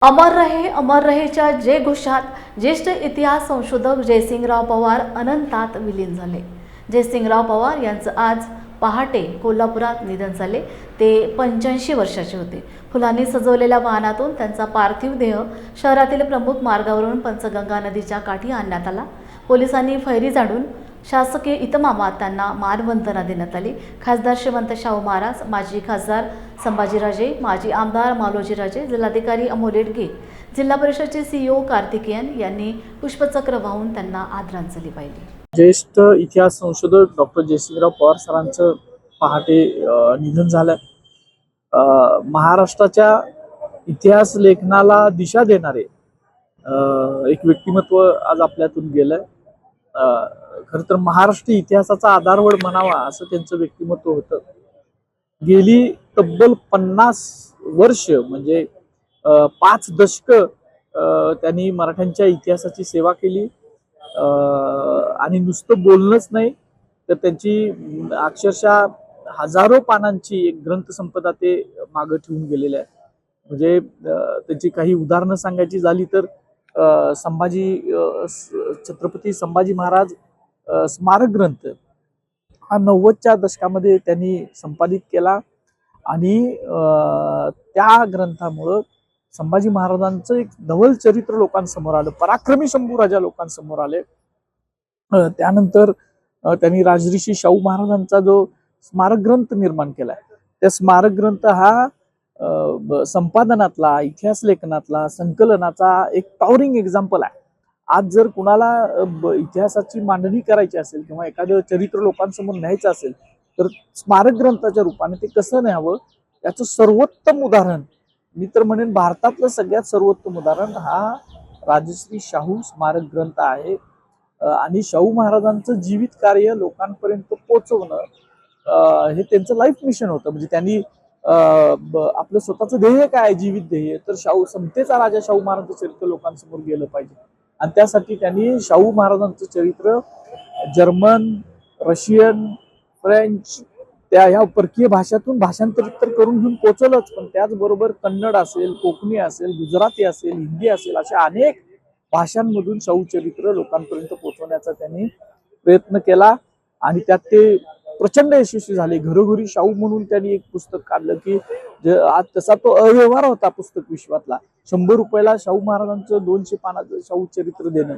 अमर रहेच्या जय घोषात ज्येष्ठ इतिहास संशोधक जयसिंगराव पवार अनंतात विलीन झाले। जयसिंगराव पवार यांचं आज पहाटे कोल्हापुरात निधन झाले। ते 85 वर्षाचे होते। फुलांनी सजवलेल्या वाहनातून त्यांचा पार्थिव देह शहरातील प्रमुख मार्गावरून पंचगंगा नदीच्या काठी आणण्यात आला। पोलिसांनी फैरी झाडून शासकीय इतमामात त्यांना मानवंदना देण्यात आली। खासदार श्रीमंत शाहू महाराज, माजी खासदार संभाजीराजे, माजी आमदार मालोजीराजे, जिल्हाधिकारी अमोल येडगे, जिल्हा परिषदेचे सीईओ कार्तिकेयन यांनी पुष्पचक्र वाहून त्यांना आदरांजली वाहिली। ज्येष्ठ इतिहास संशोधक डॉक्टर जयसिंगराव पवार सरांचं पहाटे निधन झालं। महाराष्ट्राच्या इतिहास लेखनाला दिशा देणारे एक व्यक्तिमत्व आज आपल्यातून गेलं। खरं तर महाराष्ट्र इतिहासाचा आधारवड म्हणावा असं त्यांचं व्यक्तिमत्व होतं। गेली तब्बल 50 वर्ष म्हणजे 5 दशक त्यांनी मराठ्यांच्या इतिहासाची सेवा केली। आणि नुसतं बोलणंच नाही तर त्यांची अक्षरशः हजारो पानांची एक ग्रंथसंपदा ते मागे ठेवून गेलेले आहे। म्हणजे त्याची काही उदाहरणं सांगायची झाली तर छत्रपती संभाजी महाराज स्मारक ग्रंथ हा 90च्या दशकामध्ये त्यांनी संपादित केला आणि त्या ग्रंथामुळं संभाजी महाराजांचं एक धवल चरित्र लोकांसमोर आलं, पराक्रमी शंभू राजा लोकांसमोर आले। त्यानंतर त्यांनी राजऋषी शाहू महाराजांचा जो स्मारक ग्रंथ निर्माण केलाय, त्या स्मारक ग्रंथ हा संपादनातला, इतिहास लेखनातला, संकलनाचा एक टॉवरिंग एक्झाम्पल आहे। आज जर कुणाला इतिहासाची मांडणी करायची असेल किंवा एखादं चरित्र लोकांसमोर न्यायचं असेल तर स्मारक ग्रंथाच्या रूपाने ते कसं न्यावं याचं सर्वोत्तम उदाहरण, मी तर म्हणेन भारतातलं सगळ्यात सर्वोत्तम उदाहरण हा राजश्री शाहू स्मारक ग्रंथ आहे। आणि शाहू महाराजांचं जीवित कार्य लोकांपर्यंत पोहोचवणं हे त्यांचं लाईफ मिशन होतं। म्हणजे त्यांनी आपलं स्वतःचं ध्येय काय, जीवित ध्येय, तर समतेचा राजा शाहू महाराजांचं चरित्र लोकांसमोर गेलं पाहिजे आणि त्यासाठी त्यांनी शाहू महाराजांचं चरित्र जर्मन, रशियन, फ्रेंच त्या ह्या परकीय भाषातून भाषांतरित तर करून घेऊन पोहोचवलंच, पण त्याचबरोबर कन्नड असेल, कोकणी असेल, गुजराती असेल, हिंदी असेल, अशा अनेक भाषांमधून शाहू चरित्र लोकांपर्यंत पोहोचवण्याचा त्यांनी प्रयत्न केला आणि त्यात ते प्रचंड यशस्वी झाले। घरोघरी शाहू म्हणून त्यांनी एक पुस्तक काढलं की आज तसा तो अव्यवहार होता पुस्तक विश्वातला। 100 रुपयाला शाहू महाराजांचं 200 पानाचं शाहू चरित्र देणं